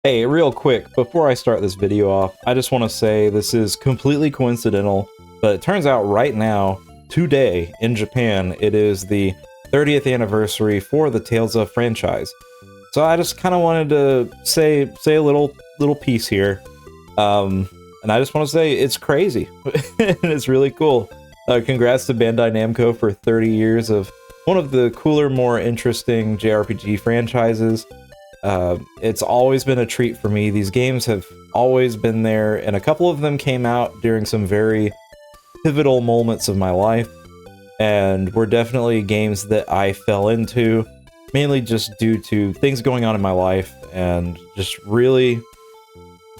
Hey, real quick, before I start this video off, I just want to say this is completely coincidental, but it turns out right now, today, in Japan, it is the 30th anniversary for the Tales of franchise. So I just kind of wanted to say a little piece here, and I just want to say it's crazy, and it's really cool. Congrats to Bandai Namco for 30 years of one of the cooler, more interesting JRPG franchises. It's always been a treat for me. These games have always been there, and a couple of them came out during some very pivotal moments of my life, and were definitely games that I fell into, mainly just due to things going on in my life, and just really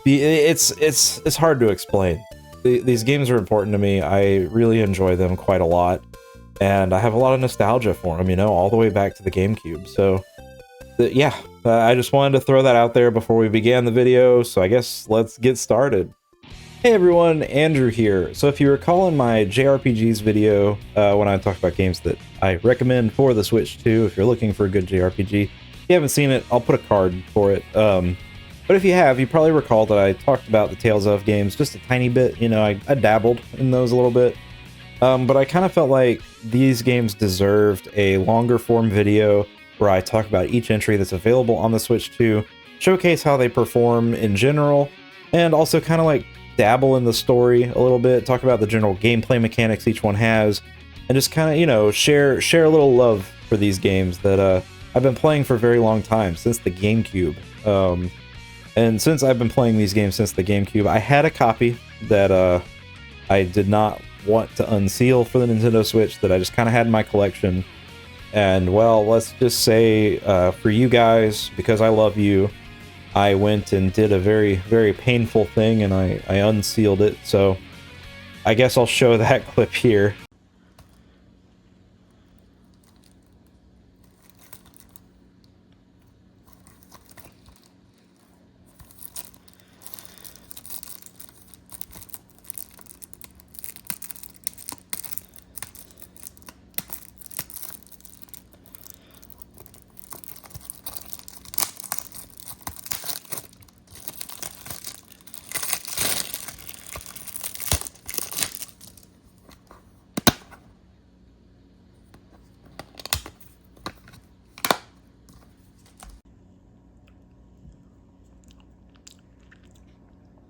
it's hard to explain. These games are important to me. I really enjoy them quite a lot, and I have a lot of nostalgia for them, you know, all the way back to the GameCube. So yeah, I just wanted to throw that out there before we began the video, so I guess let's get started. Hey everyone, Andrew here. So if you recall in my JRPGs video, when I talked about games that I recommend for the Switch 2, if you're looking for a good JRPG, if you haven't seen it, I'll put a card for it. But if you have, you probably recall that I talked about the Tales of games just a tiny bit. You know, I dabbled in those a little bit. But I kind of felt like these games deserved a longer form video where I talk about each entry that's available on the Switch 2, showcase how they perform in general, and also kind of like dabble in the story a little bit, talk about the general gameplay mechanics each one has, and just kind of, you know, share a little love for these games that I've been playing for a very long time, since the GameCube. And since I've been playing these games since the GameCube, I had a copy that I did not want to unseal for the Nintendo Switch, that I just kind of had in my collection. And well, let's just say for you guys, because I love you, I went and did a very, very painful thing, and I unsealed it. So I guess I'll show that clip here.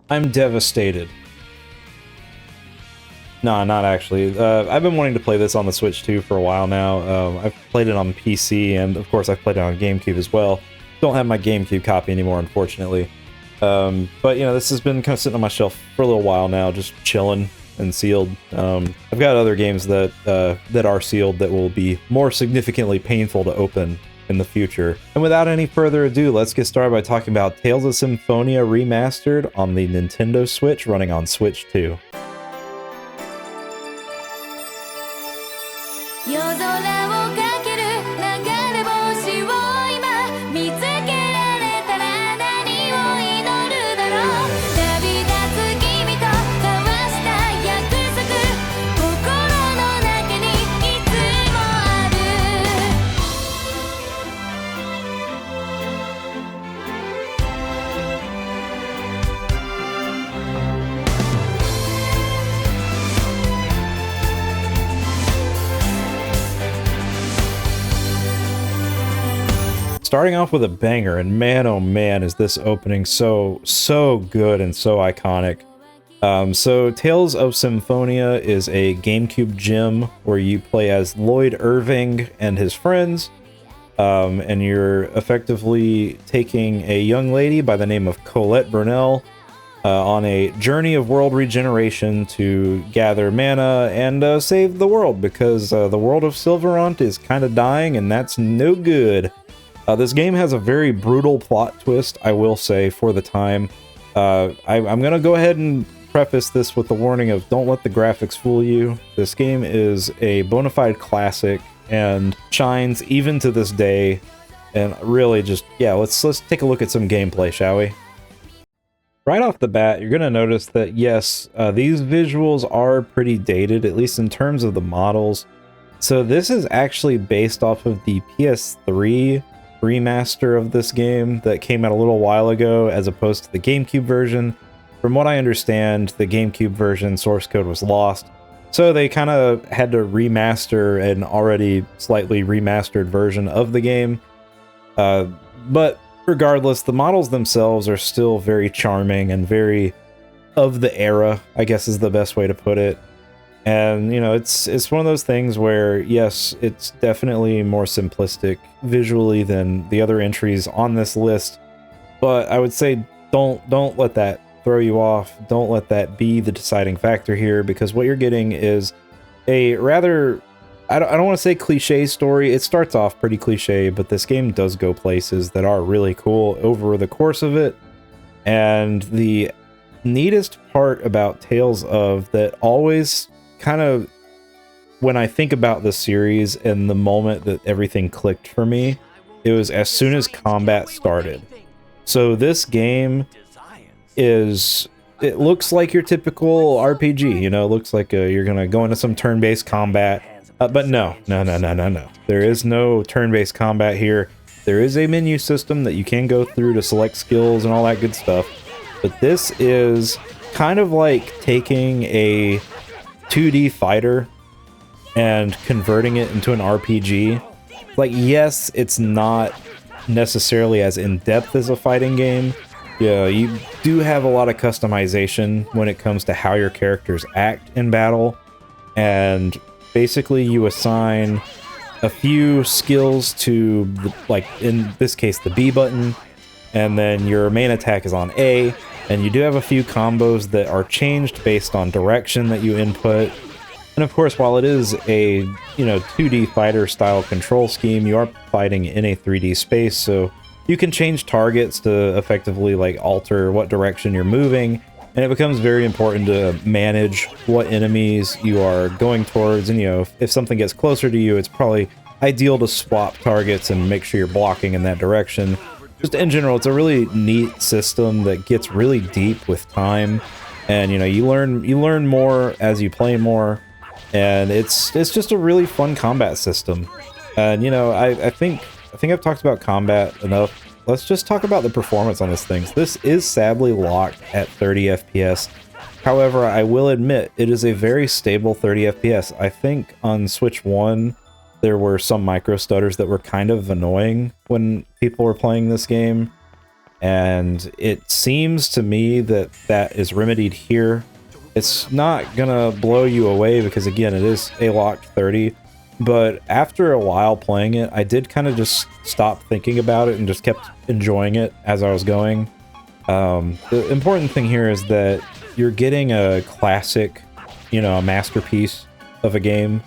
I'm devastated. No, not actually. I've been wanting to play this on the Switch 2 for a while now. I've played it on PC, and of course I've played it on GameCube as well. Don't have my GameCube copy anymore, unfortunately. But, you know, this has been kind of sitting on my shelf for a little while now, just chilling and sealed. I've got other games that are sealed that will be more significantly painful to open in the future. And without any further ado, let's get started by talking about Tales of Symphonia Remastered on the Nintendo Switch, running on Switch 2. Starting off with a banger, and man oh man is this opening so good and so iconic. So Tales of Symphonia is a GameCube gem where you play as Lloyd Irving and his friends, and you're effectively taking a young lady by the name of Colette Burnell on a journey of world regeneration to gather mana and save the world, because the world of Silverant is kind of dying, and that's no good. This game has a very brutal plot twist, I will say, for the time. I'm going to go ahead and preface this with the warning of don't let the graphics fool you. This game is a bona fide classic and shines even to this day. And really just, yeah, let's take a look at some gameplay, shall we? Right off the bat, you're going to notice that, yes, these visuals are pretty dated, at least in terms of the models. So this is actually based off of the PS3 remaster of this game that came out a little while ago as opposed to the GameCube version. From what I understand, the GameCube version source code was lost, so they kind of had to remaster an already slightly remastered version of the game. But regardless, the models themselves are still very charming and very of the era, I guess is the best way to put it. And, you know, it's one of those things where, yes, it's definitely more simplistic visually than the other entries on this list, but I would say don't let that throw you off. Don't let that be the deciding factor here, because what you're getting is a rather, I don't want to say cliche story. It starts off pretty cliche, but this game does go places that are really cool over the course of it. And the neatest part about Tales of that always kind of, when I think about the series and the moment that everything clicked for me, it was as soon as combat started. So this game it looks like your typical RPG, you know, it looks like you're gonna go into some turn-based combat, but no. There is no turn-based combat here. There is a menu system that you can go through to select skills and all that good stuff, but this is kind of like taking a 2D fighter and converting it into an RPG. Like, yes, it's not necessarily as in-depth as a fighting game. Yeah, you do have a lot of customization when it comes to how your characters act in battle, and basically you assign a few skills to, like in this case, the B button, and then your main attack is on A, and you do have a few combos that are changed based on direction that you input. And of course, while it is a, you know, 2D fighter style control scheme, you are fighting in a 3D space, so you can change targets to effectively like alter what direction you're moving, and it becomes very important to manage what enemies you are going towards. And, you know, if something gets closer to you, it's probably ideal to swap targets and make sure you're blocking in that direction. Just in general, it's a really neat system that gets really deep with time, and, you know, you learn more as you play more, and it's just a really fun combat system. And, you know, I think I've talked about combat enough. Let's just talk about the performance on this thing. This is sadly locked at 30 FPS. However, I will admit it is a very stable 30 FPS. I think on Switch 1 there were some micro stutters that were kind of annoying when people were playing this game, and it seems to me that that is remedied here. It's not gonna blow you away because, again, it is a locked 30, but after a while playing it, I did kind of just stop thinking about it and just kept enjoying it as I was going. The important thing here is that you're getting a classic, you know, a masterpiece of a game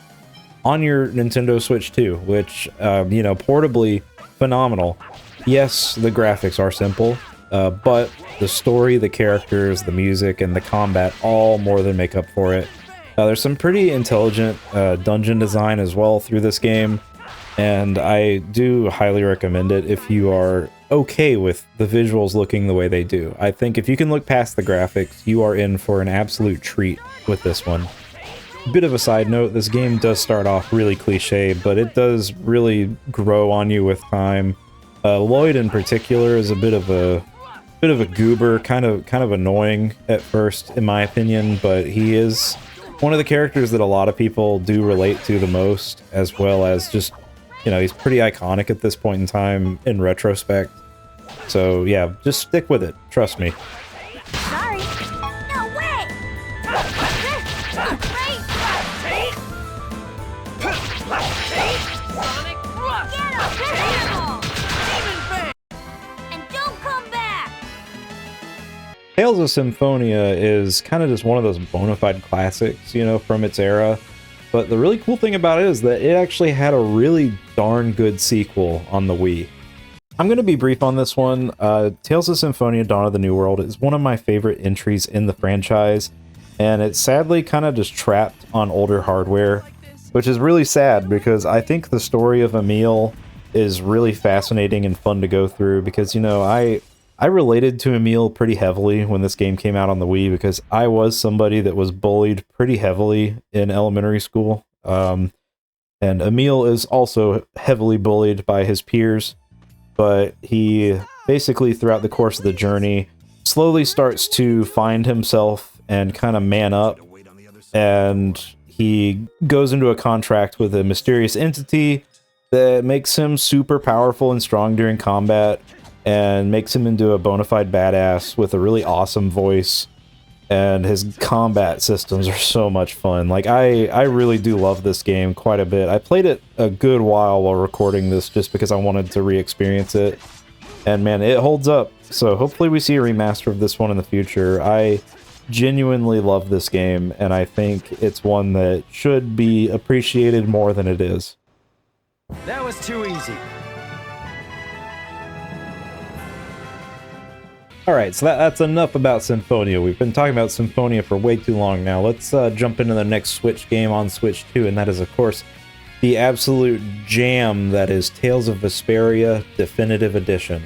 on your Nintendo Switch 2, which, you know, portably phenomenal. Yes, the graphics are simple, but the story, the characters, the music, and the combat all more than make up for it. There's some pretty intelligent dungeon design as well through this game, and I do highly recommend it if you are okay with the visuals looking the way they do. I think if you can look past the graphics, you are in for an absolute treat with this one. Bit of a side note, this game does start off really cliche, but it does really grow on you with time. Lloyd in particular is a bit of a goober, kind of annoying at first in my opinion, but he is one of the characters that a lot of people do relate to the most, as well as just, you know, he's pretty iconic at this point in time in retrospect. So yeah, just stick with it, trust me. Sorry. No way. And don't come back. Tales of Symphonia is kind of just one of those bona fide classics, you know, from its era. But the really cool thing about it is that it actually had a really darn good sequel on the Wii. I'm going to be brief on this one. Tales of Symphonia Dawn of the New World is one of my favorite entries in the franchise, and it's sadly kind of just trapped on older hardware, which is really sad because I think the story of Emil is really fascinating and fun to go through because, you know, I related to Emil pretty heavily when this game came out on the Wii because I was somebody that was bullied pretty heavily in elementary school. And Emil is also heavily bullied by his peers. but he basically throughout the course of the journey slowly starts to find himself and kind of man up, and he goes into a contract with a mysterious entity that makes him super powerful and strong during combat and makes him into a bona fide badass with a really awesome voice. And his combat systems are so much fun. Like, I really do love this game quite a bit. I played it a good while recording this just because I wanted to re-experience it. And man, it holds up. So hopefully we see a remaster of this one in the future. I genuinely love this game, and I think it's one that should be appreciated more than it is. That was too easy. Alright, so that's enough about Symphonia. We've been talking about Symphonia for way too long now. Let's jump into the next Switch game on Switch 2, and that is, of course, the absolute jam that is Tales of Vesperia Definitive Edition.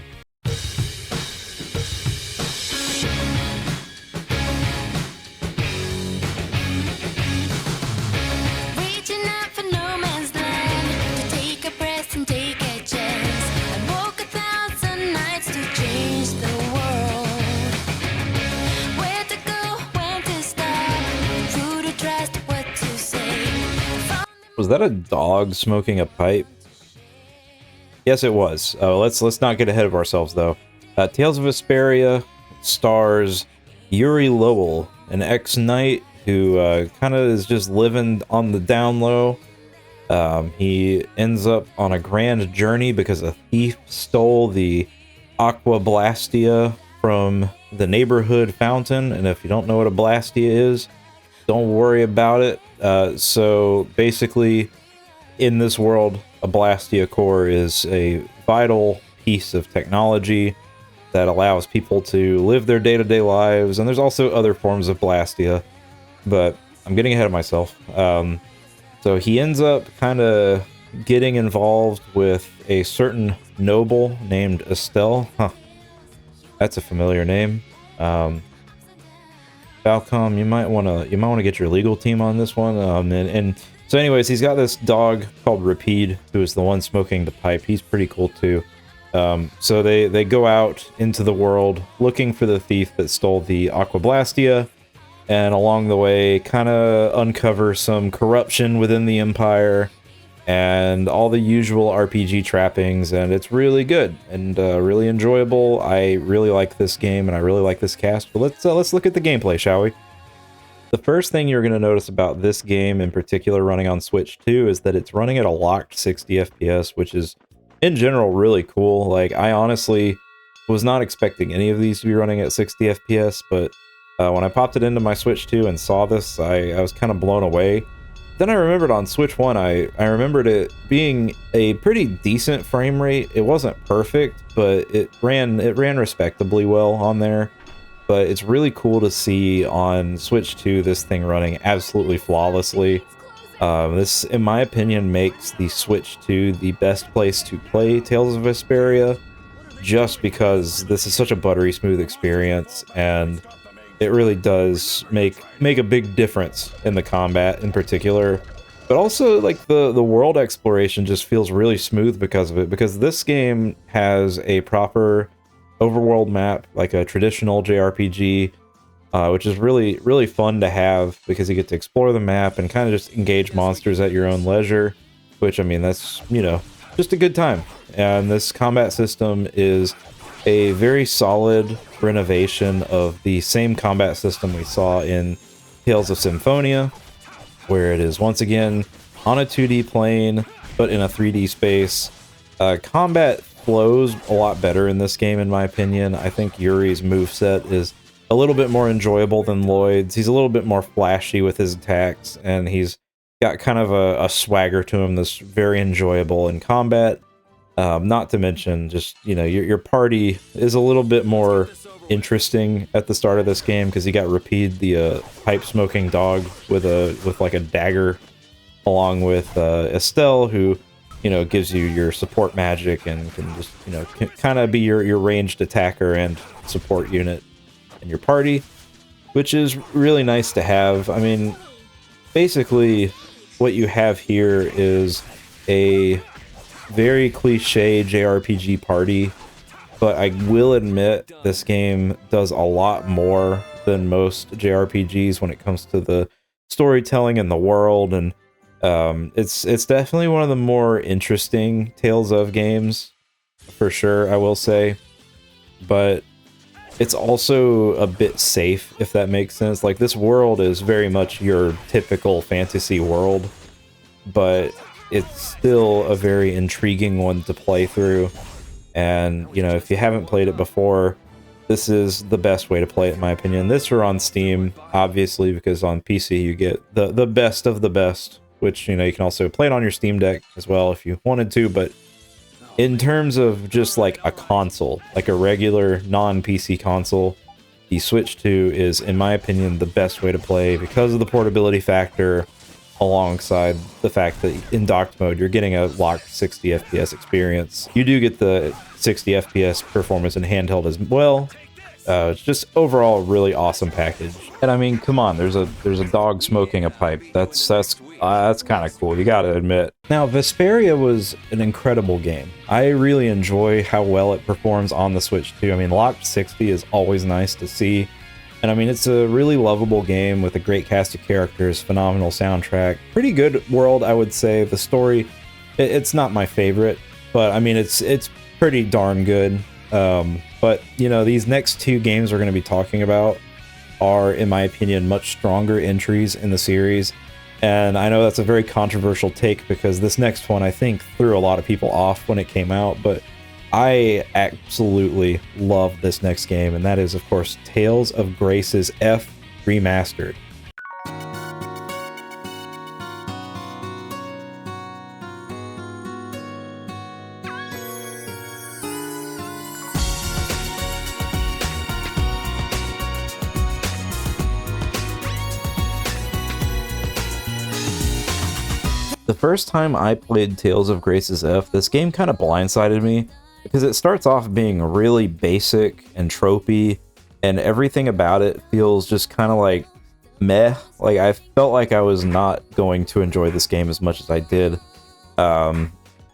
Reaching out for no man's land, to take a breath and take a chance, and walk 1,000 nights to change the world. Where to go, when to stop, who to trust, what to say. Was that a dog smoking a pipe? Yes, it was. Let's not get ahead of ourselves, though. Tales of Vesperia stars Yuri Lowell, an ex-knight who kind of is just living on the down low. He ends up on a grand journey because a thief stole the Aqua Blastia from the neighborhood fountain, and if you don't know what a Blastia is, don't worry about it. So basically, in this world, a Blastia core is a vital piece of technology that allows people to live their day-to-day lives, and there's also other forms of Blastia, but I'm getting ahead of myself. So he ends up kind of getting involved with a certain noble named Estelle. Huh. That's a familiar name. Falcom, you might want to get your legal team on this one. And so anyways, he's got this dog called Rapide, who is the one smoking the pipe. He's pretty cool too. So they go out into the world looking for the thief that stole the Aqua Blastia, and along the way kind of uncover some corruption within the Empire and all the usual RPG trappings, and it's really good and really enjoyable. I really like this game and I really like this cast. But let's look at the gameplay, shall we? The first thing you're going to notice about this game in particular running on Switch 2 is that it's running at a locked 60 FPS, which is in general really cool. Like, I honestly was not expecting any of these to be running at 60 FPS, but when I popped it into my Switch 2 and saw this, I was kind of blown away. Then I remembered on Switch 1, I remembered it being a pretty decent frame rate. It wasn't perfect, but it ran respectably well on there. But it's really cool to see on Switch 2 this thing running absolutely flawlessly. This, in my opinion, makes the Switch 2 the best place to play Tales of Vesperia, just because this is such a buttery smooth experience, and it really does make a big difference in the combat in particular. But also, like, the world exploration just feels really smooth because of it, because this game has a proper overworld map, like a traditional JRPG, which is really fun to have, because you get to explore the map and kind of just engage monsters at your own leisure, which, I mean, that's, you know, just a good time. And this combat system is a very solid renovation of the same combat system we saw in Tales of Symphonia, where it is once again on a 2D plane, but in a 3D space. Combat flows a lot better in this game, in my opinion. I think Yuri's moveset is a little bit more enjoyable than Lloyd's. He's a little bit more flashy with his attacks, and he's got kind of a swagger to him that's very enjoyable in combat. Not to mention, just, you know, your party is a little bit more interesting at the start of this game, because you got Rapide, the pipe smoking dog with like a dagger, along with Estelle, who, you know, gives you your support magic and can just, you know, kind of be your ranged attacker and support unit in your party, which is really nice to have. I mean, basically what you have here is a very cliche JRPG party, but I will admit this game does a lot more than most JRPGs when it comes to the storytelling and the world, and it's definitely one of the more interesting Tales of games, for sure, I will say. But it's also a bit safe, if that makes sense. Like, this world is very much your typical fantasy world, but it's still a very intriguing one to play through. And, you know, if you haven't played it before, this is the best way to play it, in my opinion. This or on Steam, obviously, because on PC you get the best of the best, which, you know, you can also play it on your Steam Deck as well if you wanted to. But in terms of just like a console, like a regular non-PC console, the Switch 2 is, in my opinion, the best way to play because of the portability factor, alongside the fact that in docked mode you're getting a locked 60 FPS experience. You do get the 60 FPS performance in handheld as well. It's just overall a really awesome package. And I mean, come on, there's a dog smoking a pipe. That's kind of cool, you gotta admit. Now, Vesperia was an incredible game. I really enjoy how well it performs on the Switch 2. I mean, locked 60 is always nice to see. And I mean, it's a really lovable game with a great cast of characters, phenomenal soundtrack, pretty good world, I would say. The story, it's not my favorite, but I mean, it's pretty darn good. But, you know, these next two games we're going to be talking about are, in my opinion, much stronger entries in the series. And I know that's a very controversial take because this next one, I think, threw a lot of people off when it came out, but I absolutely love this next game, and that is, of course, Tales of Grace's F Remastered. The first time I played Tales of Grace's F, this game kind of blindsided me because it starts off being really basic and tropey, and everything about it feels just kind of like meh. Like, I felt like I was not going to enjoy this game as much as I did.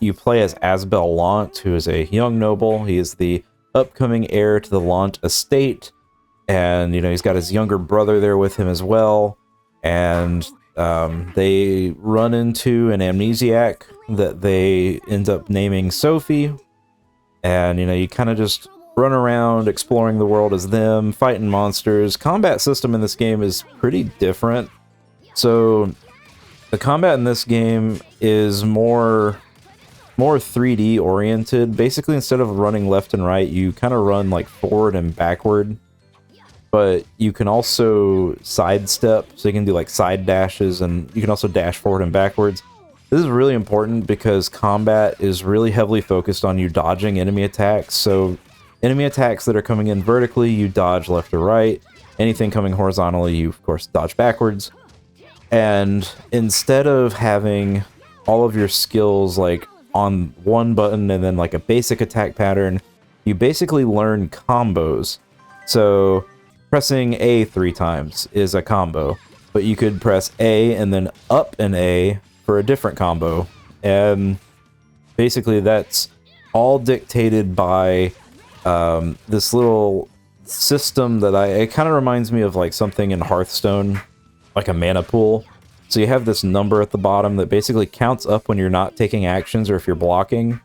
You play as Asbel Lant, who is a young noble. He is the upcoming heir to the Lant estate, and, you know, he's got his younger brother there with him as well, and they run into an amnesiac that they end up naming Sophie. And, you know, you kind of just run around exploring the world as them, fighting monsters. Combat system in this game is pretty different. So the combat in this game is more 3D oriented. Basically, instead of running left and right, you kind of run like forward and backward. But you can also sidestep, so you can do like side dashes, and you can also dash forward and backwards. This is really important because combat is really heavily focused on you dodging enemy attacks. So enemy attacks that are coming in vertically, you dodge left or right. Anything coming horizontally, you of course dodge backwards. And instead of having all of your skills like on one button and then like a basic attack pattern, you basically learn combos. So pressing A 3 times is a combo, but you could press A and then up an A for a different combo. And basically that's all dictated by this little system that it kind of reminds me of like something in Hearthstone, like a mana pool. So you have this number at the bottom that basically counts up when you're not taking actions or if you're blocking.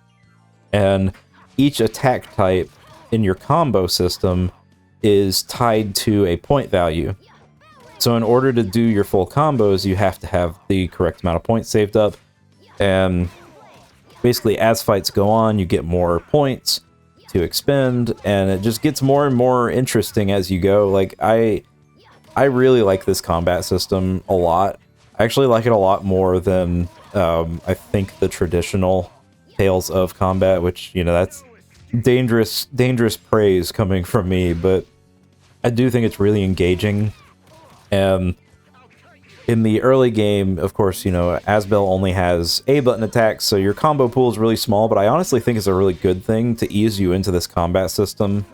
And each attack type in your combo system is tied to a point value. So in order to do your full combos, you have to have the correct amount of points saved up. And basically, as fights go on, you get more points to expend, and it just gets more and more interesting as you go. Like, I really like this combat system a lot. I actually like it a lot more than I think the traditional Tales of combat, which, you know, that's dangerous praise coming from me, but I do think it's really engaging. In the early game, of course, you know, Asbel only has A button attacks, so your combo pool is really small, but I honestly think it's a really good thing to ease you into this combat system,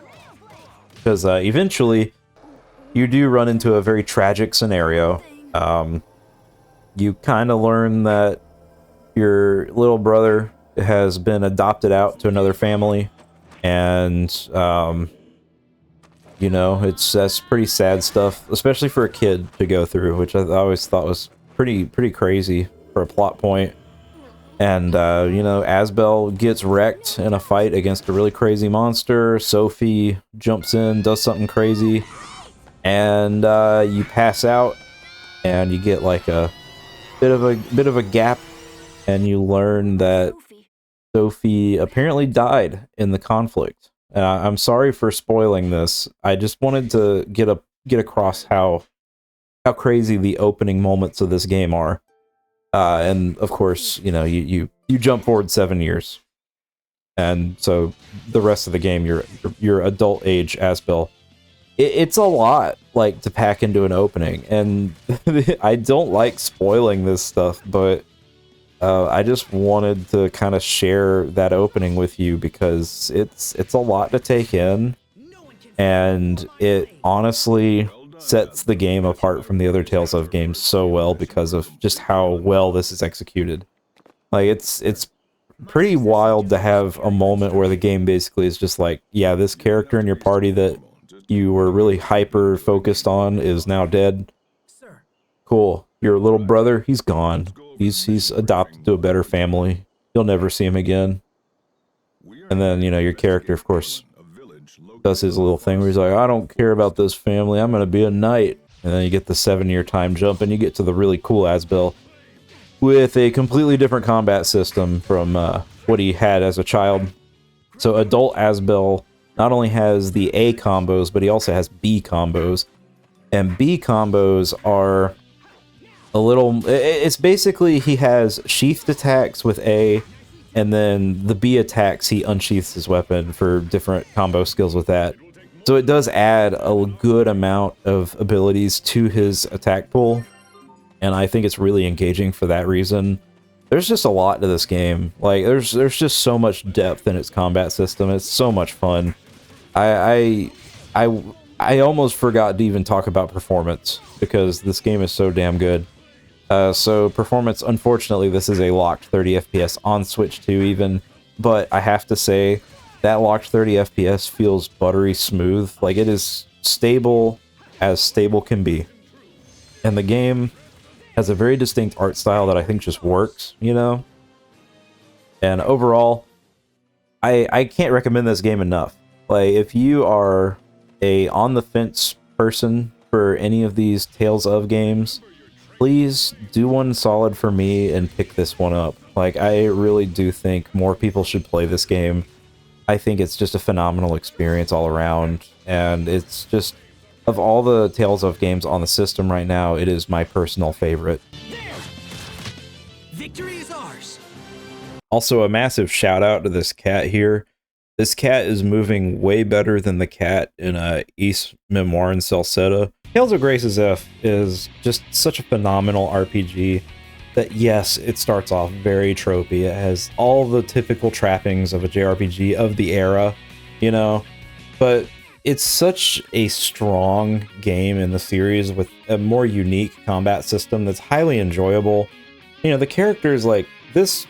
because eventually you do run into a very tragic scenario. You kind of learn that your little brother has been adopted out to another family, and you know, that's pretty sad stuff, especially for a kid to go through, which I always thought was pretty crazy for a plot point. And you know, Asbel gets wrecked in a fight against a really crazy monster. Sophie jumps in, does something crazy, and you pass out, and you get like a bit of a gap, and you learn that Sophie apparently died in the conflict. And I'm sorry for spoiling this. I just wanted to get across how crazy the opening moments of this game are. And of course, you know, you jump forward 7 years, and so the rest of the game, you're adult age Asbel. It's a lot, like, to pack into an opening, and I don't like spoiling this stuff, but I just wanted to kind of share that opening with you because it's a lot to take in, and it honestly sets the game apart from the other Tales of games so well because of just how well this is executed. Like, it's pretty wild to have a moment where the game basically is just like, yeah, this character in your party that you were really hyper focused on is now dead. Cool. Your little brother, he's gone. He's adopted to a better family. You'll never see him again. And then, you know, your character, of course, does his little thing where he's like, I don't care about this family, I'm gonna be a knight. And then you get the 7-year time jump, and you get to the really cool Asbel with a completely different combat system from what he had as a child. So adult Asbel not only has the A combos, but he also has B combos. And B combos are a little... It's basically he has sheathed attacks with A, and then the B attacks, he unsheaths his weapon for different combo skills with that. So it does add a good amount of abilities to his attack pool, and I think it's really engaging for that reason. There's just a lot to this game. Like, there's just so much depth in its combat system. It's so much fun. I almost forgot to even talk about performance because this game is so damn good. So performance, unfortunately, this is a locked 30 FPS on Switch 2 even, but I have to say that locked 30 FPS feels buttery smooth. Like, it is stable as stable can be. And the game has a very distinct art style that I think just works, you know? And overall, I can't recommend this game enough. Like, if you are a on-the-fence person for any of these Tales of games, please do one solid for me and pick this one up. Like, I really do think more people should play this game. I think it's just a phenomenal experience all around, and it's just, of all the Tales of games on the system right now, it is my personal favorite. Victory is ours. Also, a massive shout out to this cat here. This cat is moving way better than the cat in East Memoir and Celceta. Tales of Grace's F is just such a phenomenal RPG that, yes, it starts off very tropey. It has all the typical trappings of a JRPG of the era, you know, but it's such a strong game in the series with a more unique combat system that's highly enjoyable. You know, the characters, like, this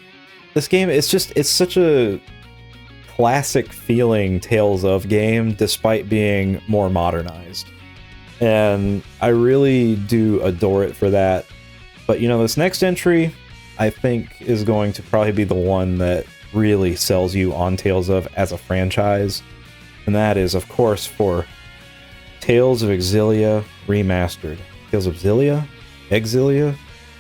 game, it's such a classic feeling Tales of game despite being more modernized. And I really do adore it for that. But, you know, this next entry, I think, is going to probably be the one that really sells you on Tales of as a franchise. And that is, of course, for Tales of Xillia Remastered. Tales of Xillia? Xillia?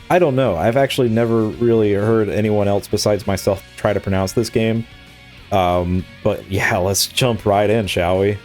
I don't know. I've actually never really heard anyone else besides myself try to pronounce this game. But yeah, let's jump right in, shall we?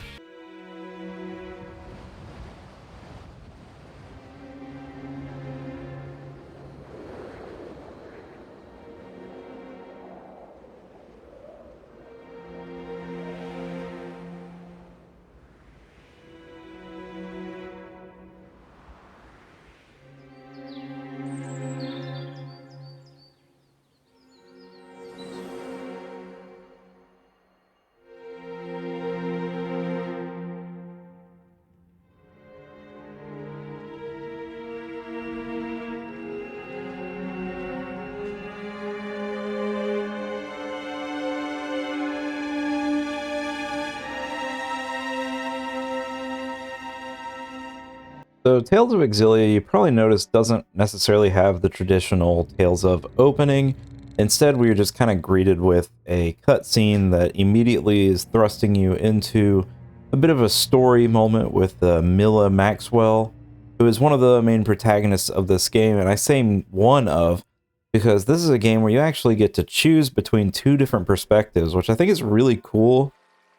So Tales of Xillia, you probably noticed, doesn't necessarily have the traditional Tales of opening. Instead, we are just kind of greeted with a cutscene that immediately is thrusting you into a bit of a story moment with Mila Maxwell, who is one of the main protagonists of this game. And I say one of because this is a game where you actually get to choose between two different perspectives, which I think is really cool.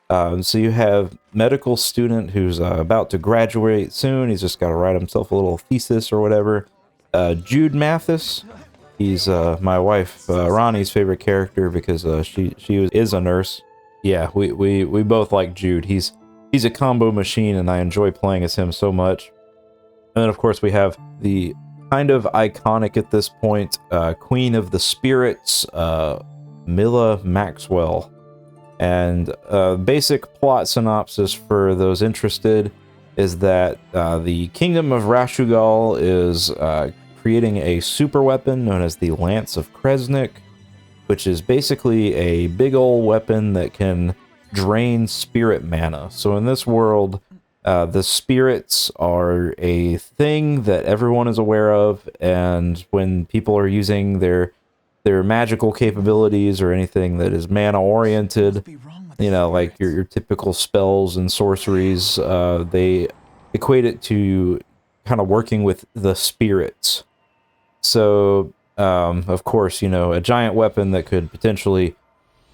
So you have medical student who's about to graduate soon. He's just got to write himself a little thesis or whatever. Jude Mathis. He's my wife Ronnie's favorite character because she is a nurse. Yeah, we both like Jude. He's a combo machine, and I enjoy playing as him so much. And then of course we have the kind of iconic at this point Queen of the Spirits, Mila Maxwell. And basic plot synopsis for those interested is that the Kingdom of Rashugal is creating a super weapon known as the Lance of Kresnik, which is basically a big old weapon that can drain spirit mana. So in this world, the spirits are a thing that everyone is aware of, and when people are using their magical capabilities or anything that is mana oriented, you know, like your typical spells and sorceries, they equate it to kind of working with the spirits. So, of course, you know, a giant weapon that could potentially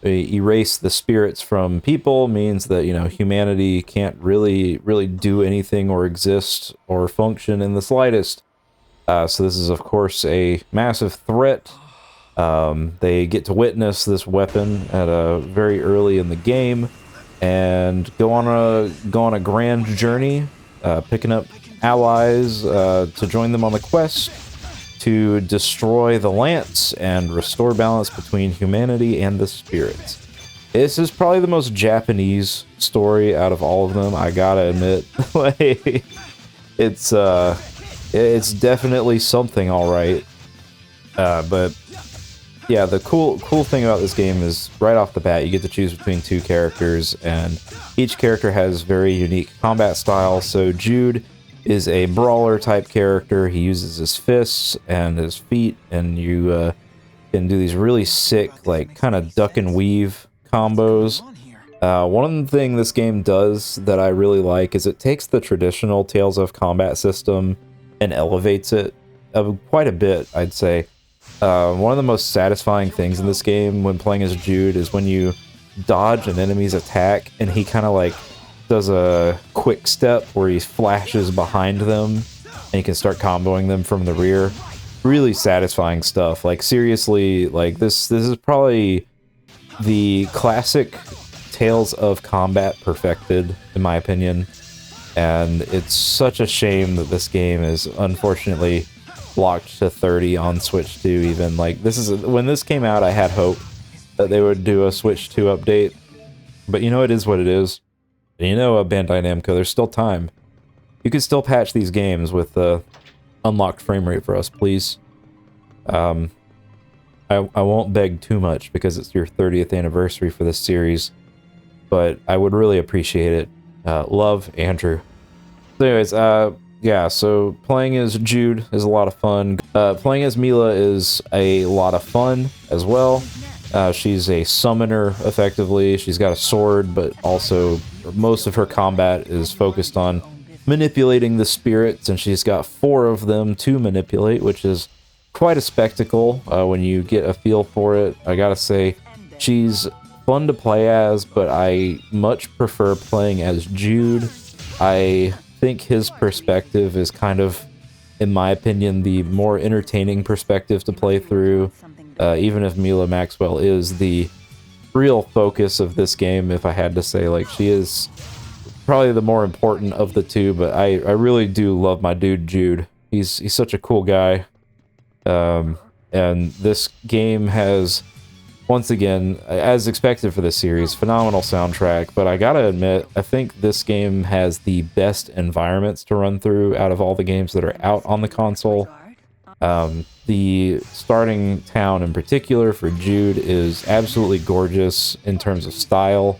erase the spirits from people means that, you know, humanity can't really do anything or exist or function in the slightest. So this is, of course, a massive threat. They get to witness this weapon at a very early in the game and go on a grand journey, picking up allies to join them on the quest to destroy the Lance and restore balance between humanity and the spirits. This is probably the most Japanese story out of all of them, I gotta admit. Like, it's definitely something, all right. But yeah, the cool thing about this game is right off the bat, you get to choose between two characters, and each character has very unique combat styles. So Jude is a brawler type character. He uses his fists and his feet, and you can do these really sick, like, kind of duck and weave combos. One thing this game does that I really like is it takes the traditional Tales of Combat system and elevates it quite a bit, I'd say. One of the most satisfying things in this game when playing as Jude is when you dodge an enemy's attack and he kind of like does a quick step where he flashes behind them and you can start comboing them from the rear. Really satisfying stuff. Like, seriously, like this is probably the classic Tales of Combat perfected, in my opinion. And it's such a shame that this game is unfortunately locked to 30 on Switch 2 even. Like, when this came out, I had hope that they would do a Switch 2 update. But you know, it is what it is. And you know, Bandai Namco, there's still time. You can still patch these games with unlocked frame rate for us, please. I won't beg too much because it's your 30th anniversary for this series, but I would really appreciate it. Love, Andrew. So anyways, yeah, so playing as Jude is a lot of fun. Playing as Mila is a lot of fun as well. She's a summoner, effectively. She's got a sword, but also most of her combat is focused on manipulating the spirits, and she's got 4 of them to manipulate, which is quite a spectacle when you get a feel for it. I gotta say, she's fun to play as, but I much prefer playing as Jude. I think his perspective is kind of, in my opinion, the more entertaining perspective to play through, even if Mila Maxwell is the real focus of this game, if I had to say. Like, she is probably the more important of the two, but I really do love my dude Jude. He's such a cool guy. And this game has, once again, as expected for this series, phenomenal soundtrack, but I gotta admit, I think this game has the best environments to run through out of all the games that are out on the console. The starting town in particular for Jude is absolutely gorgeous in terms of style,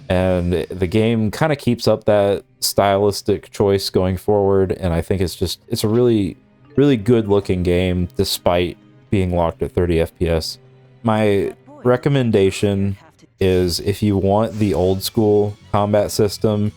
and the game kind of keeps up that stylistic choice going forward, and I think it's a really good looking game despite being locked at 30 FPS. My recommendation is, if you want the old school combat system,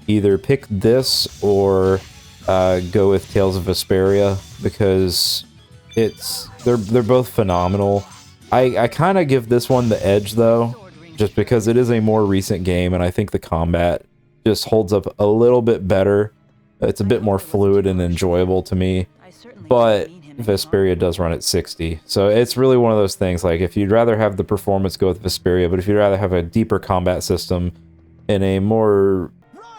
either pick this or go with Tales of Vesperia, because they're both phenomenal. I kind of give this one the edge though, just because it is a more recent game, and I think the combat just holds up a little bit better. It's a bit more fluid and enjoyable to me, but Vesperia does run at 60, so it's really one of those things, like, if you'd rather have the performance, go with Vesperia, but if you'd rather have a deeper combat system in a more,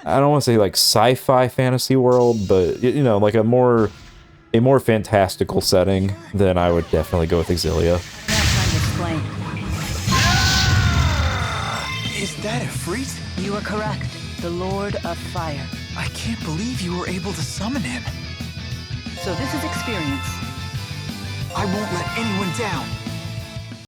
I don't want to say like sci-fi fantasy world, but you know, like a more fantastical setting, then I would definitely go with Xillia. Is that Ifrit? You are correct. The Lord of Fire. I can't believe you were able to summon him. So this is experience. I won't let anyone down.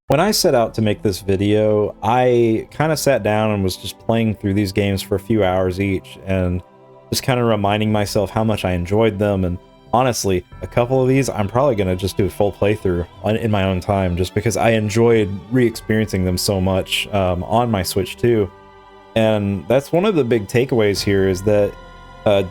When I set out to make this video, I kind of sat down and was just playing through these games for a few hours each, and just kind of reminding myself how much I enjoyed them. And honestly, a couple of these I'm probably going to just do a full playthrough in my own time, just because I enjoyed re-experiencing them so much on my Switch too. And that's one of the big takeaways here, is that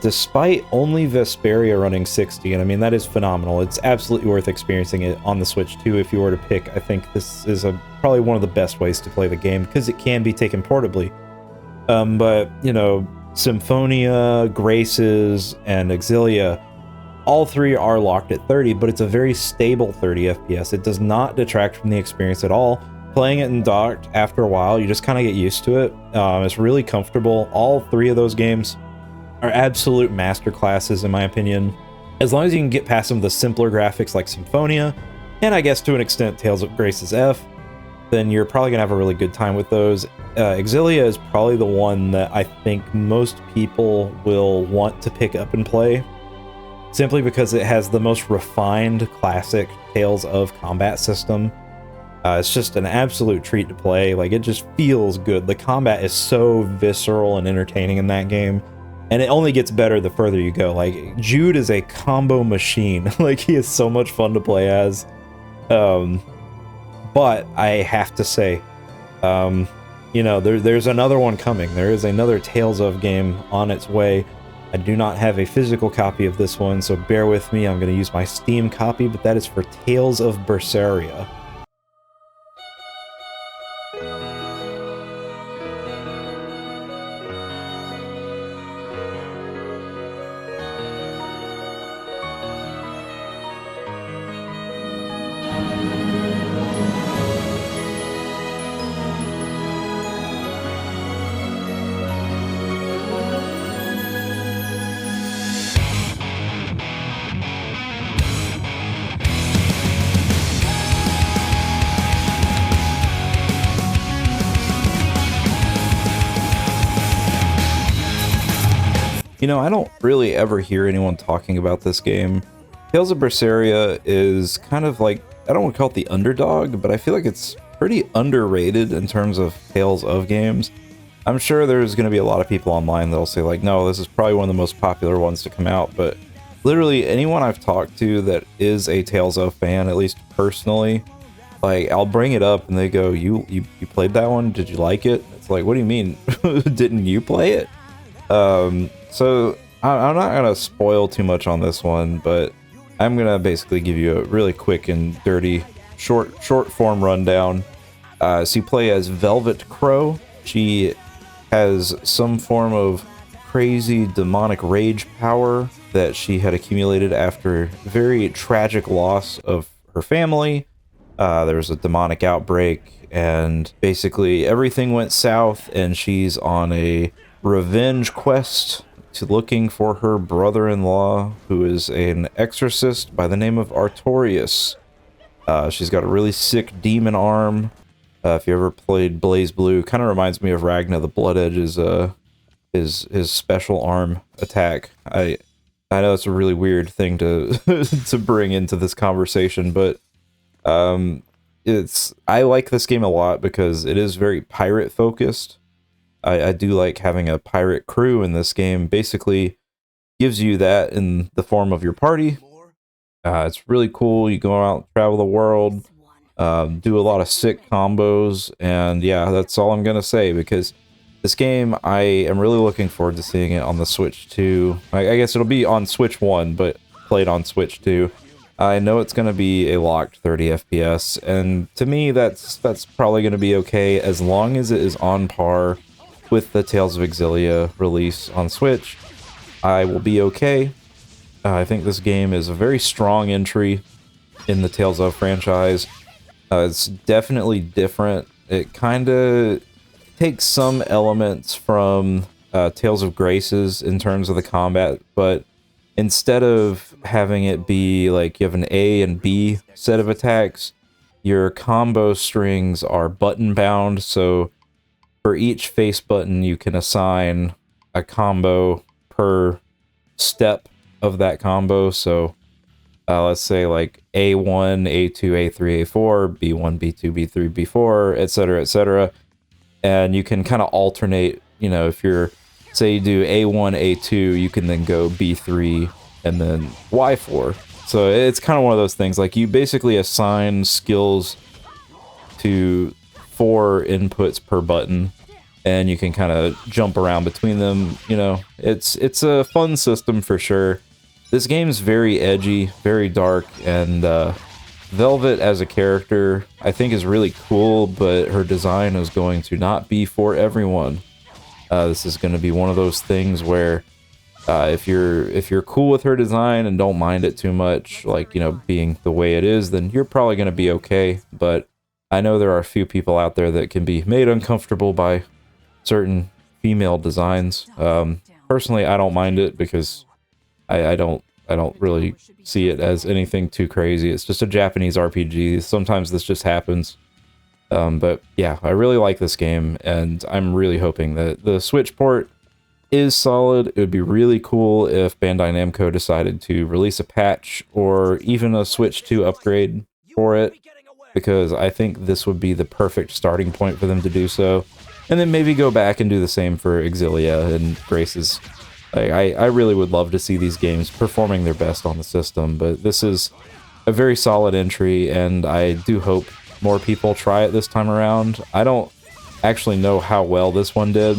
despite only Vesperia running 60, and I mean, that is phenomenal, it's absolutely worth experiencing it on the Switch too if you were to pick. I think this is probably one of the best ways to play the game, because it can be taken portably. But, you know, Symphonia, Graces, and Xillia, all three are locked at 30, but it's a very stable 30 FPS. It does not detract from the experience at all. Playing it in docked, after a while, you just kind of get used to it. It's really comfortable. All three of those games are absolute masterclasses, in my opinion. As long as you can get past some of the simpler graphics like Symphonia, and I guess to an extent Tales of Graces F, then you're probably going to have a really good time with those. Xillia is probably the one that I think most people will want to pick up and play, simply because it has the most refined classic Tales of combat system. It's just an absolute treat to play. Like, it just feels good. The combat is so visceral and entertaining in that game, and it only gets better the further you go. Like, Jude is a combo machine. Like, he is so much fun to play as. But I have to say, you know, there's another one coming. There is another Tales of game on its way. I do not have a physical copy of this one, so bear with me. I'm going to use my Steam copy, but that is for Tales of Berseria. You know, I don't really ever hear anyone talking about this game. Tales of Berseria is kind of like, I don't want to call it the underdog, but I feel like it's pretty underrated in terms of Tales of games. I'm sure there's going to be a lot of people online that'll say, like, no, this is probably one of the most popular ones to come out, but literally anyone I've talked to that is a Tales of fan, at least personally, like, I'll bring it up and they go, you played that one? Did you like it? It's like, what do you mean? Didn't you play it? So I'm not going to spoil too much on this one, but I'm going to basically give you a really quick and dirty short form rundown. So you play as Velvet Crow. She has some form of crazy demonic rage power that she had accumulated after very tragic loss of her family. There was a demonic outbreak, and basically everything went south, and she's on a revenge quest to looking for her brother-in-law, who is an exorcist by the name of Artorias. She's got a really sick demon arm. If you ever played Blaze Blue, kind of reminds me of Ragna the Blood Edge's his special arm attack. I know it's a really weird thing to to bring into this conversation, but I like this game a lot because it is very pirate focused. I do like having a pirate crew in this game. Basically gives you that in the form of your party. It's really cool. You go out, travel the world, do a lot of sick combos, and yeah, that's all I'm gonna say, because this game, I am really looking forward to seeing it on the Switch 2. I guess it'll be on Switch 1, but played on Switch 2. I know it's going to be a locked 30 FPS, and to me, that's probably going to be okay as long as it is on par with the Tales of Xillia release on Switch. I will be okay. I think this game is a very strong entry in the Tales of franchise. It's definitely different. It kind of takes some elements from Tales of Graces in terms of the combat, but instead of having it be like you have an A and B set of attacks, your combo strings are button bound, so for each face button you can assign a combo per step of that combo. So let's say like A1, A2, A3, A4, B1, B2, B3, B4, etc., etc. And you can kind of alternate, you know, if you're, say you do A1, A2, you can then go B3 and then Y4. So it's kind of one of those things, like you basically assign skills to 4 inputs per button, and you can kind of jump around between them. You know, it's a fun system for sure. This game's very edgy, very dark, and Velvet as a character I think is really cool, but her design is going to not be for everyone. This is going to be one of those things where if you're cool with her design and don't mind it too much, like, you know, being the way it is, then you're probably going to be okay. But I know there are a few people out there that can be made uncomfortable by certain female designs. Personally, I don't mind it because I don't really see it as anything too crazy. It's just a Japanese RPG. Sometimes this just happens. But yeah, I really like this game, and I'm really hoping that the Switch port is solid. It would be really cool if Bandai Namco decided to release a patch or even a Switch 2 upgrade for it, because I think this would be the perfect starting point for them to do so. And then maybe go back and do the same for Xillia and Graces. Like, I really would love to see these games performing their best on the system, but this is a very solid entry, and I do hope more people try it this time around. I don't actually know how well this one did,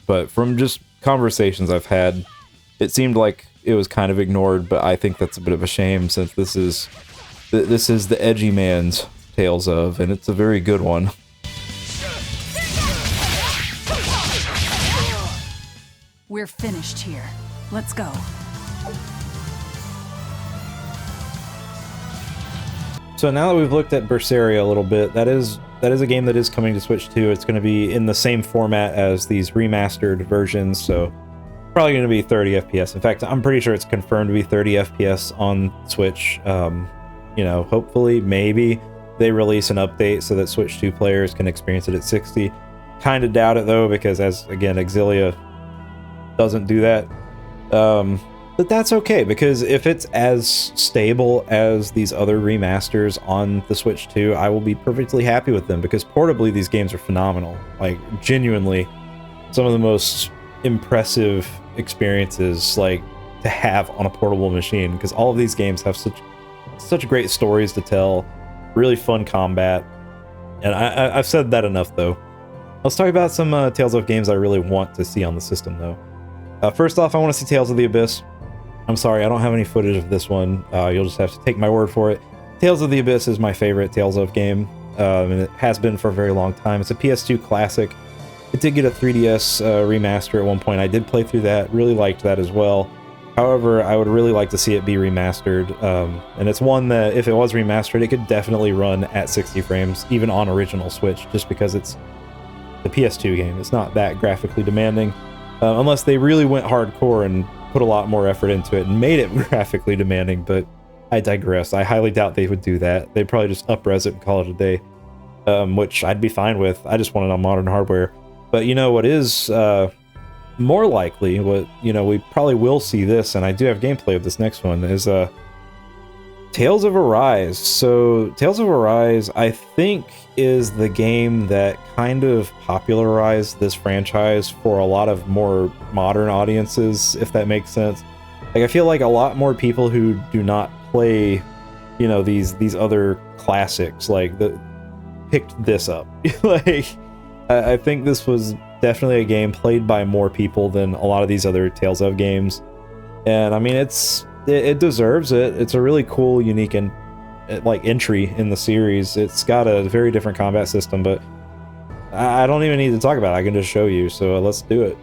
but from just conversations I've had, it seemed like it was kind of ignored, but I think that's a bit of a shame, since this is the edgy man's Tales of, and it's a very good one. We're finished here. Let's go. So now that we've looked at Berseria a little bit, that is a game that is coming to Switch 2. It's going to be in the same format as these remastered versions, so probably going to be 30 FPS. In fact, I'm pretty sure it's confirmed to be 30 FPS on Switch. You know, hopefully, maybe they release an update so that Switch 2 players can experience it at 60. Kind of doubt it though, because again, Xillia doesn't do that. But that's okay, because if it's as stable as these other remasters on the Switch 2, I will be perfectly happy with them, because portably these games are phenomenal. Like, genuinely, some of the most impressive experiences, like, to have on a portable machine, because all of these games have such great stories to tell, really fun combat, and I've said that enough, though. Let's talk about some Tales of games I really want to see on the system, though. First off, I want to see Tales of the Abyss. I'm sorry, I don't have any footage of this one. You'll just have to take my word for it. Tales of the Abyss is my favorite Tales of game, and it has been for a very long time. It's a PS2 classic. It did get a 3DS remaster at one point. I did play through that, really liked that as well. However, I would really like to see it be remastered, and it's one that, if it was remastered, it could definitely run at 60 frames, even on original Switch, just because it's the PS2 game. It's not that graphically demanding, unless they really went hardcore and put a lot more effort into it and made it graphically demanding, but I digress. I highly doubt they would do that. They'd probably just up-res it and call it a day, which I'd be fine with. I just want it on modern hardware. But you know what is more likely, what, you know, we probably will see this, and I do have gameplay of this next one, is Tales of Arise. So Tales of Arise, I think, is the game that kind of popularized this franchise for a lot of more modern audiences, if that makes sense. Like, I feel like a lot more people who do not play, you know, these other classics, like, picked this up. Like, I think this was definitely a game played by more people than a lot of these other Tales of games. And I mean, it deserves it. It's a really cool, unique, and like entry in the series. It's got a very different combat system, but I don't even need to talk about it. I can just show you. So let's do it.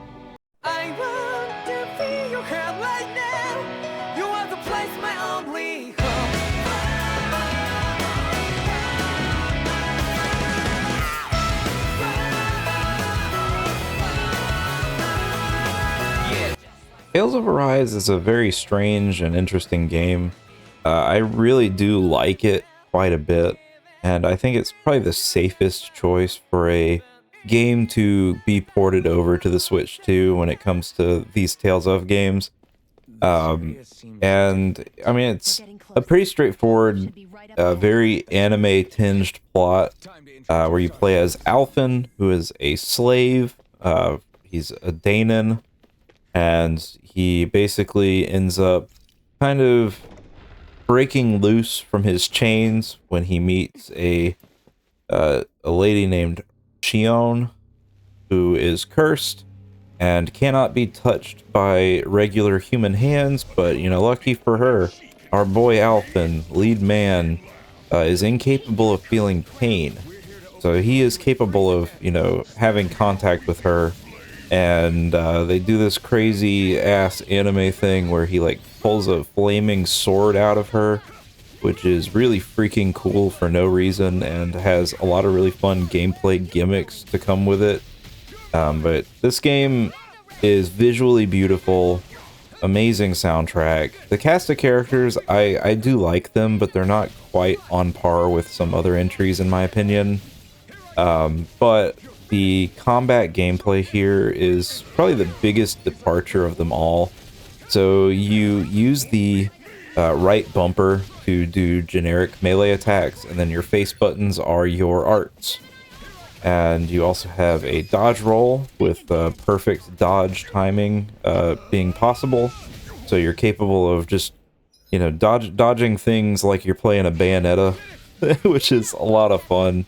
I want to feel your hand right now. You are the place, my only Tales of Arise is a very strange and interesting game. I really do like it quite a bit, and I think it's probably the safest choice for a game to be ported over to the Switch 2 when it comes to these Tales of games. And I mean, it's a pretty straightforward, very anime-tinged plot, where you play as Alphen, who is a slave. He's a Danon, and he basically ends up kind of breaking loose from his chains when he meets a lady named Shion, who is cursed and cannot be touched by regular human hands. But, you know, lucky for her, our boy Alphen, lead man, is incapable of feeling pain. So he is capable of, you know, having contact with her. And they do this crazy ass anime thing where he like pulls a flaming sword out of her, which is really freaking cool for no reason and has a lot of really fun gameplay gimmicks to come with it. But this game is visually beautiful, amazing soundtrack. The cast of characters, I do like them, but they're not quite on par with some other entries in my opinion. But the combat gameplay here is probably the biggest departure of them all. So you use the right bumper to do generic melee attacks, and then your face buttons are your arts. And you also have a dodge roll with perfect dodge timing being possible. So you're capable of just, you know, dodging things like you're playing a Bayonetta, which is a lot of fun.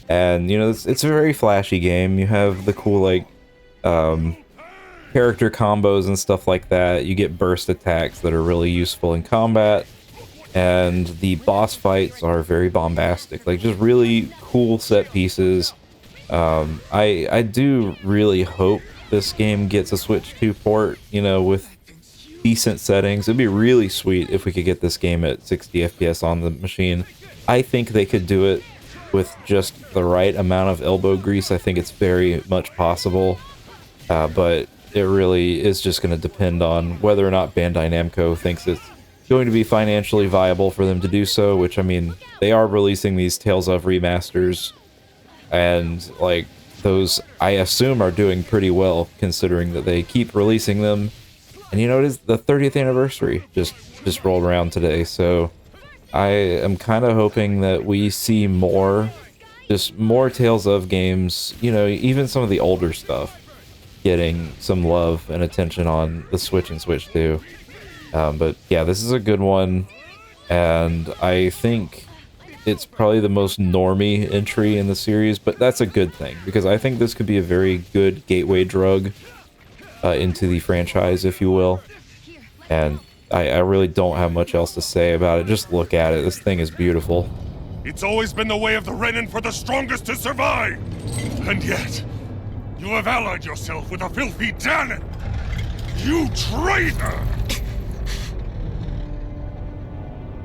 And, you know, it's a very flashy game. You have the cool, like, character combos and stuff like that. You get burst attacks that are really useful in combat. And the boss fights are very bombastic. Like, just really cool set pieces. I do really hope this game gets a Switch 2 port, you know, with decent settings. It'd be really sweet if we could get this game at 60 FPS on the machine. I think they could do it with just the right amount of elbow grease. I think it's very much possible, but it really is just going to depend on whether or not Bandai Namco thinks it's going to be financially viable for them to do so, which, I mean, they are releasing these Tales of remasters, and, like, those, I assume, are doing pretty well, considering that they keep releasing them. And, you know, it is the 30th anniversary just rolled around today, so I am kind of hoping that we see more Tales of games, you know, even some of the older stuff getting some love and attention on the Switch and Switch 2. But yeah, this is a good one, and I think it's probably the most normie entry in the series, but that's a good thing, because I think this could be a very good gateway drug into the franchise, if you will. And I really don't have much else to say about it. Just look at it. This thing is beautiful. It's always been the way of the Renin for the strongest to survive! And yet, you have allied yourself with a filthy Danon! You traitor!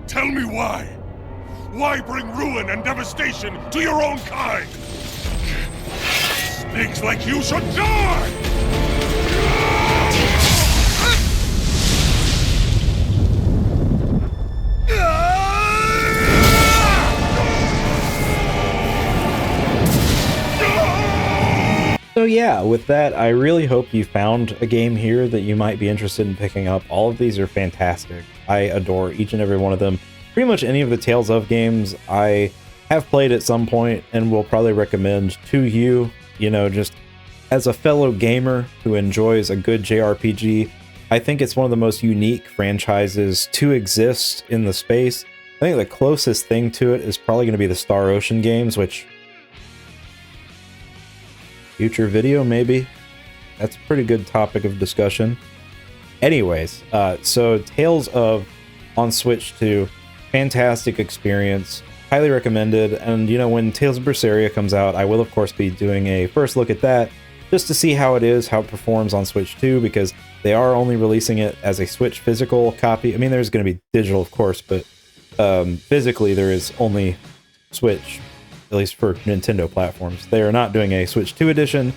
Tell me why? Why bring ruin and devastation to your own kind? Snakes like you should die! So yeah, with that, I really hope you found a game here that you might be interested in picking up. All of these are fantastic. I adore each and every one of them. pretty much any of the Tales of games I have played at some point and will probably recommend to you, you know, just as a fellow gamer who enjoys a good JRPG. I think it's one of the most unique franchises to exist in the space. I think the closest thing to it is probably going to be the Star Ocean games, which... future video, maybe? That's a pretty good topic of discussion. Anyways, so Tales of on Switch 2, fantastic experience, highly recommended, and you know, when Tales of Berseria comes out, I will of course be doing a first look at that, just to see how it is, how it performs on Switch 2, because they are only releasing it as a Switch physical copy. I mean, there's going to be digital, of course, but physically there is only Switch, at least for Nintendo platforms. They are not doing a Switch 2 edition.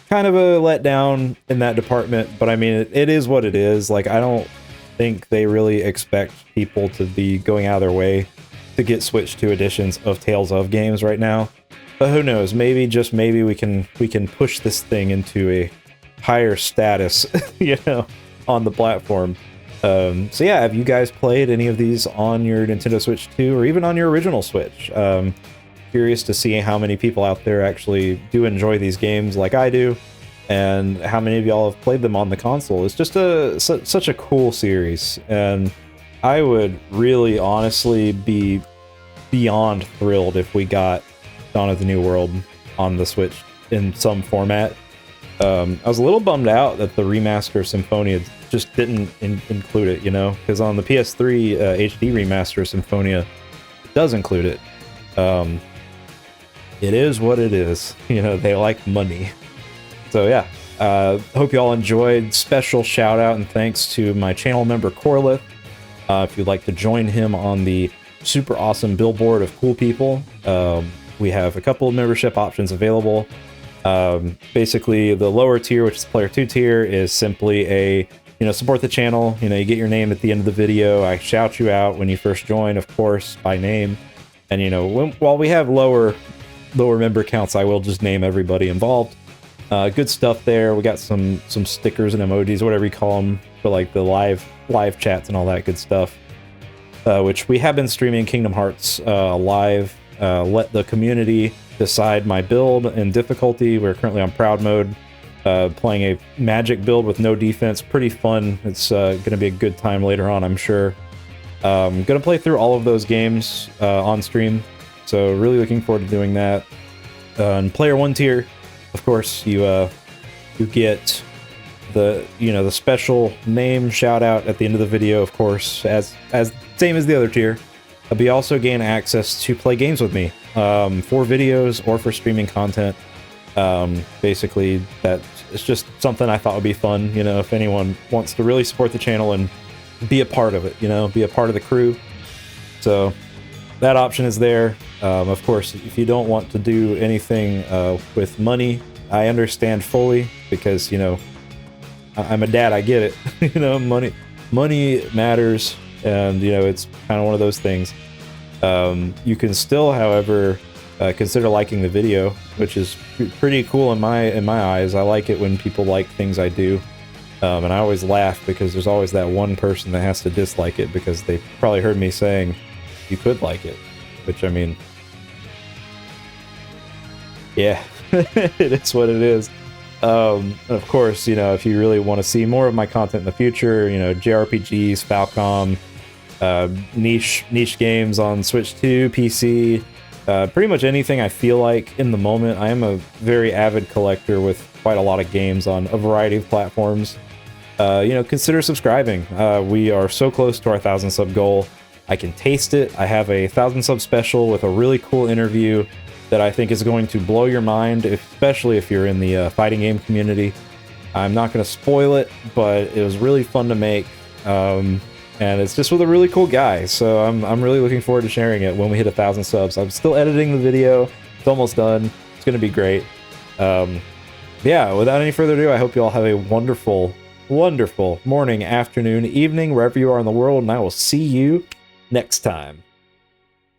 Kind of a letdown in that department, but I mean, it is what it is. Like, I don't think they really expect people to be going out of their way to get Switch 2 editions of Tales of games right now. But who knows? Maybe, just maybe, we can push this thing into a higher status, you know, on the platform. So yeah, have you guys played any of these on your Nintendo Switch 2 or even on your original Switch? Curious to see how many people out there actually do enjoy these games like I do, and how many of y'all have played them on the console. It's just such a cool series, and I would really honestly be beyond thrilled if we got Dawn of the New World on the Switch in some format. I was a little bummed out that the remaster of Symphonia just didn't include it, you know, because on the PS3 HD remaster of Symphonia, it does include it. It is what it is. You know, they like money. So yeah, hope you all enjoyed. Special shout out and thanks to my channel member Corlith. If you'd like to join him on the super awesome billboard of cool people, we have a couple of membership options available. Basically, the lower tier, which is the player 2 tier, is simply a, you know, support the channel. You know, you get your name at the end of the video. I shout you out when you first join, of course, by name. And you know, while we have lower member counts, I will just name everybody involved. Good stuff there. We got some stickers and emojis, whatever you call them, for like the live chats and all that good stuff. Which we have been streaming Kingdom Hearts live. Let the community decide my build and difficulty. We're currently on Proud mode, playing a magic build with no defense. Pretty fun. It's gonna be a good time later on, I'm sure. Gonna play through all of those games on stream, so really looking forward to doing that. And player 1 tier, of course, you get the special name shout out at the end of the video, of course, as same as the other tier. But you also gain access to play games with me for videos or for streaming content. Basically, it's just something I thought would be fun. You know, if anyone wants to really support the channel and be a part of it, you know, be a part of the crew. So that option is there. Of course, if you don't want to do anything with money, I understand fully, because, you know, I'm a dad, I get it. You know, money matters, and, you know, it's kind of one of those things. You can still, however, consider liking the video, which is pretty cool in my eyes. I like it when people like things I do. And I always laugh because there's always that one person that has to dislike it because they probably heard me saying you could like it, which, I mean, yeah, it is what it is. Of course, you know, if you really want to see more of my content in the future, you know, JRPGs, Falcom, niche games on Switch 2, PC, pretty much anything I feel like in the moment. I am a very avid collector with quite a lot of games on a variety of platforms. You know, consider subscribing. We are so close to our 1,000 sub goal. I can taste it. I have a 1,000 sub special with a really cool interview that I think is going to blow your mind, especially if you're in the fighting game community. I'm not going to spoil it, but it was really fun to make. And it's just with a really cool guy, so I'm really looking forward to sharing it when we hit 1,000 subs. I'm still editing the video. It's almost done. It's going to be great. Yeah, without any further ado, I hope you all have a wonderful morning, afternoon, evening, wherever you are in the world, and I will see you next time.